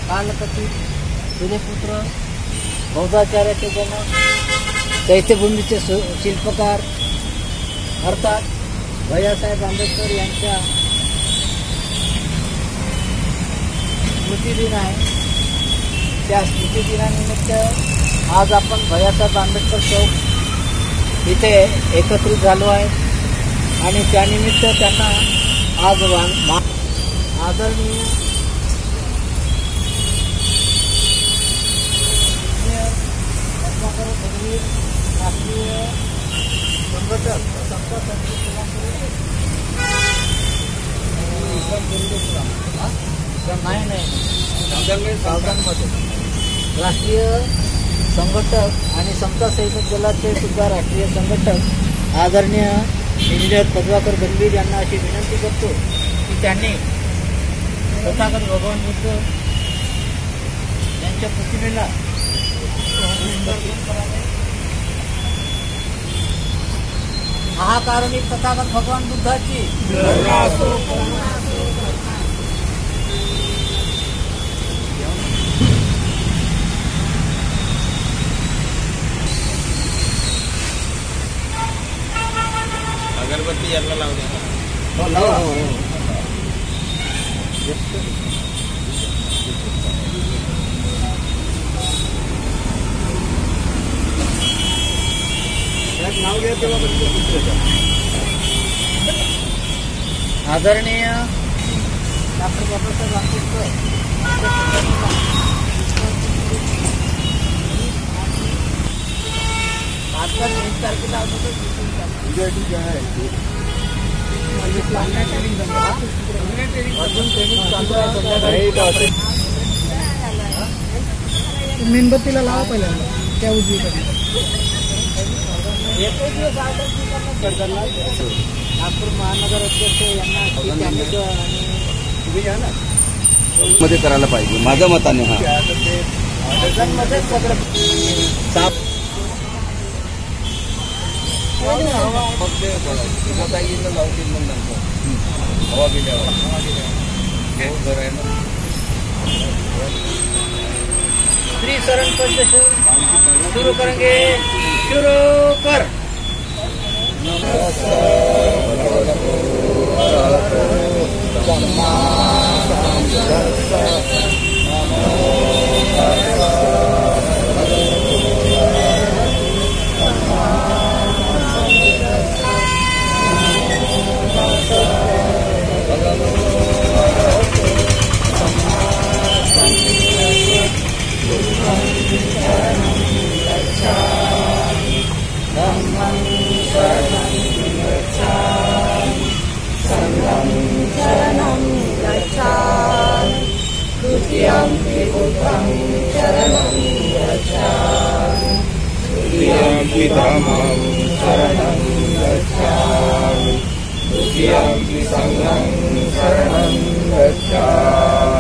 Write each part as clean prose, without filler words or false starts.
कालकथित सूर्यपुत्र बौद्धाचार्याचे जनक चैत्यभूमीचे शिल्पकार अर्थात भैयासाहेब आंबेडकर यांच्या स्मृतिदिन आहे। त्या स्मृतिदिनानिमित्त आज आपण भैयासाहेब आंबेडकर चौक इथे एकत्रित झालो आहे आणि त्यानिमित्त त्यांना आज आदरणीय राष्ट्रीय संघटक समता राष्ट्रीय संघटक आणि समता सैनिक दलाचे सुद्धा राष्ट्रीय संघटक आदरणीय इंजिनियर पद्माकर गंभीर यांना अशी विनंती करतो की त्यांनी तथागत भगवान बुद्ध यांच्या प्रतिमेला महाकारणी तथागत भगवान बुद्धाची अगरबत्ती याला लावू द्या। आदरणीय डॉक्टर बाबासाहेब आंबेडकर आजकाल 1 तारखेला मेणबत्तीला लावा पहिल्यांदा त्या उजवीकडे नागपूर महानगर अध्यक्ष यांना मध्ये करायला पाहिजे माझ्या मताने। हवा गेल्यावर श्री शरण पंच शुरू करेंगे। शुरू कर। तृतीयंपि बुद्धं शरणं गच्छामि तृतीयंपि धम्मं शरणं गच्छामि तृतीयंपि संघं शरणं गच्छामि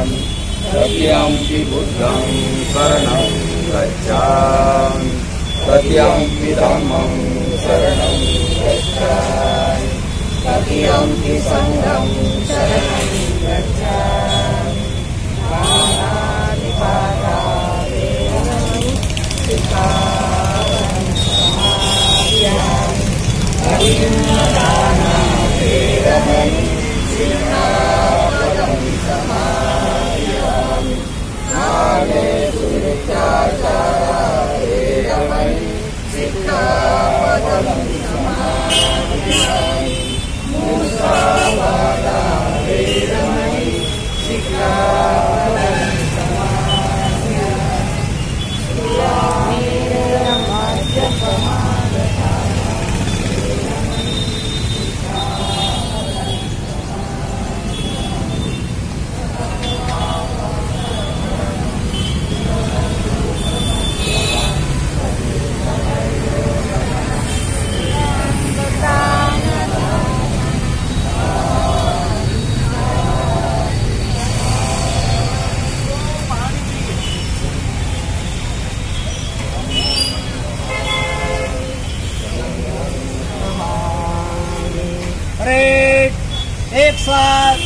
एक साथ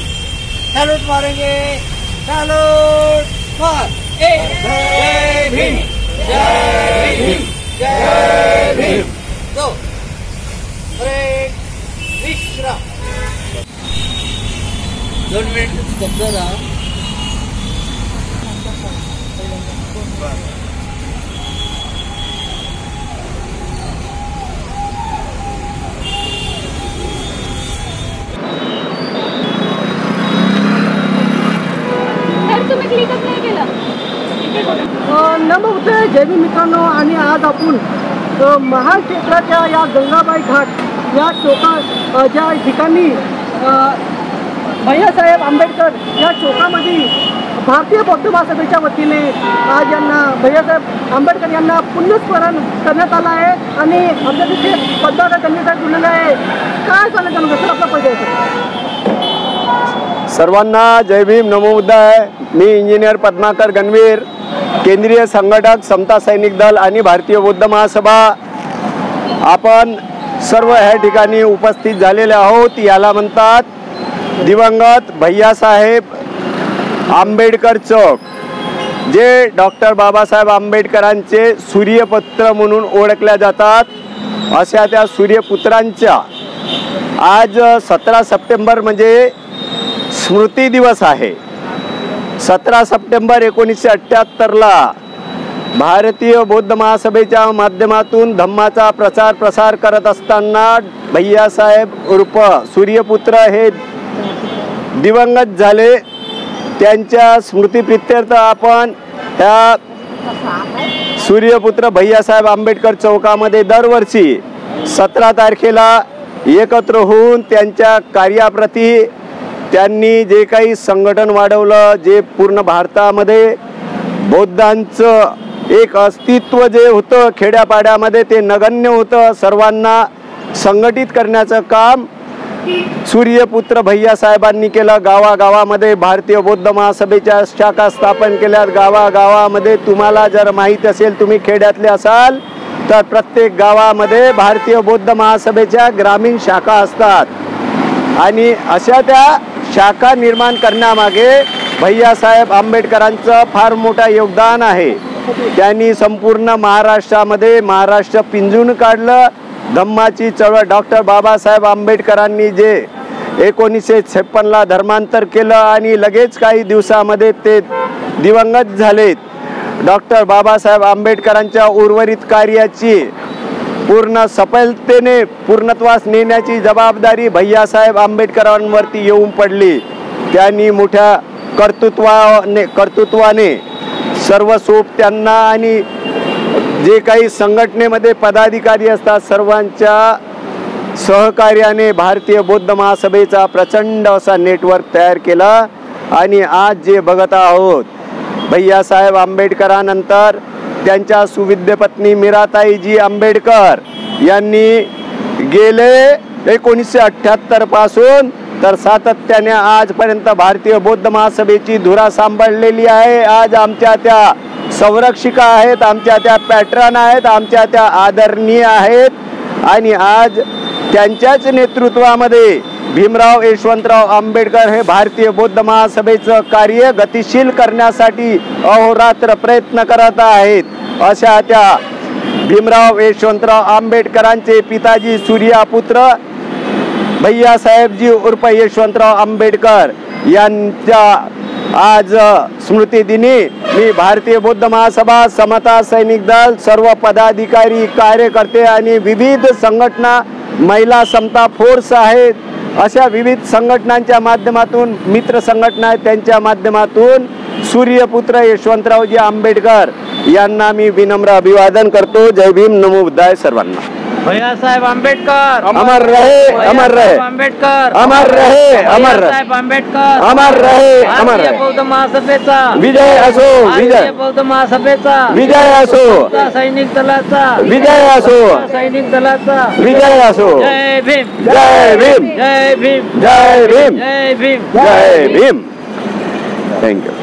सैल्यूट मारेंगे। सैल्यूट। फॉर जय भीम जय भीम जय भीम. तो ब्रेक विश्राम. 2 मिनिट स्तब्ध राहा. तुम्ही क्लिकच नाही केलं. नमस्ते जय भीम मित्रांनो. आणि आज आपण महाल क्षेत्राच्या या गंगाबाई घाट या चौका ज्या ठिकाणी भैयासाहेब आंबेडकर या चौकामध्ये भारतीय बौद्ध महासभेच्या वतीने आज यांना भैयासाहेब आंबेडकर यांना पुण्यस्मरण करण्यात आलं आहे. आणि आमच्या तिथे पद्माकर गणवीर जुळलेलं आहे. काय झालं त्यांना सर आपला पाहिजे. सर्वांना जय भीम नमो बुद्धाय. मी इंजिनियर पद्माकर गणवीर, केंद्रीय संघटक समता सैनिक दल आणि भारतीय बौद्ध महासभा. आपण सर्व ह्या ठिकाणी उपस्थित झालेले आहोत. याला म्हणतात दिवंगत भैयासाहेब आंबेडकर चौक, जे डॉक्टर बाबासाहेब आंबेडकरांचे सूर्यपुत्र म्हणून ओळखल्या जातात. अशा त्या सूर्यपुत्रांच्या आज 17 सप्टेंबर म्हणजे स्मृती दिवस आहे. 17 सप्टेंबर 1978ला भारतीय बौद्ध महासभेच्या माध्यमातून धम्माचा प्रचार प्रसार करत असताना भैयासाहेब उर्फ सूर्यपुत्र हे दिवंगत झाले. त्यांच्या स्मृतीप्रित्यर्थ आपण ह्या सूर्यपुत्र भैयासाहेब आंबेडकर चौकामध्ये दरवर्षी 17 तारखेला एकत्र होऊन त्यांच्या कार्याप्रती, त्यांनी जे काही संघटन वाढवलं, जे पूर्ण भारतामध्ये बौद्धांचं एक अस्तित्व जे होतं खेड्यापाड्यामध्ये ते नगण्य होतं, सर्वांना संघटित करण्याचं काम सूर्यपुत्र भैयासाहेबांनी केलं. गावागावामध्ये भारतीय बौद्ध महासभेच्या शाखा स्थापन केल्यात. गावागावामध्ये तुम्हाला जर माहीत असेल, तुम्ही खेड्यातले असाल तर प्रत्येक गावामध्ये भारतीय बौद्ध महासभेच्या ग्रामीण शाखा असतात. आणि अशा त्या शाखा निर्माण करण्यामागे भैयासाहेब आंबेडकरांचं फार मोठं योगदान आहे. त्यांनी संपूर्ण महाराष्ट्रामध्ये महाराष्ट्र पिंजून काढलं. धम्माची चळवळ डॉक्टर बाबासाहेब आंबेडकरांनी जे 1956ला धर्मांतर केलं आणि लगेच काही दिवसामध्ये ते दिवंगत झालेत. डॉक्टर बाबासाहेब आंबेडकरांच्या उर्वरित कार्याची पूर्ण सफलतेने पूर्णत्वास नेण्याची जबाबदारी भैयासाहेब आंबेडकरांवरती येऊन पडली. त्यांनी मोठ्या कर्तृत्वाने सर्व सोबत्यांना आणि जे काही संघटनेमध्ये पदाधिकारी असतात सर्वांच्या सहकार्याने भारतीय बौद्ध महासभेचा प्रचंड असा नेटवर्क तयार केला. आणि आज जे बघत आहोत, भैयासाहेब आंबेडकरांनंतर त्यांच्या सुविद्य पत्नी मीराताईजी आंबेडकर यांनी गेले 1978 पासून तर सातत्याने आजपर्यंत भारतीय बौद्ध महासभेची धुरा सांभाळलेली आहे. आज आमच्या त्या संरक्षिका आहेत, आमच्या त्या पॅट्रन आहेत, आमच्या त्या आदरणीय आहेत. आणि आज त्यांच्याच नेतृत्वामध्ये भीमराव यशवंतराव आंबेडकर हे भारतीय बौद्ध महासभेचं कार्य गतिशील करण्यासाठी अहोरात्र प्रयत्न करत आहेत. अशा त्या भीमराव यशवंतराव आंबेडकरांचे पिताजी सूर्यपुत्र भैयासाहेबजी उर्फ यशवंतराव आंबेडकर यांच्या आज स्मृतिदिनी मी भारतीय बौद्ध महासभा, समता सैनिक दल, सर्व पदाधिकारी, कार्यकर्ते आणि विविध संघटना, महिला समता फोर्स आहेत, अशा विविध संघटनांच्या माध्यमातून, मित्र संघटना आहेत, त्यांच्या माध्यमातून सूर्यपुत्र यशवंतरावजी आंबेडकर यांना मी विनम्र अभिवादन करतो. जय भीम नमो बुद्धाय सर्वांना. भैयासाहेब आंबेडकर अमर रहे, अमर रहे आंबेडकर, अमर रहे, अमर रहे साहेब आंबेडकर, अमर रहे, अमर रहे. बौद्ध महासभेचा विजय असो, विजय बौद्ध महासभेचा विजय असो, सैनिक दलाचा विजय असो, सैनिक दलाचा विजय असो. जय भीम जय भीम जय भीम जय भीम जय भीम जय भीम. थँक्यू.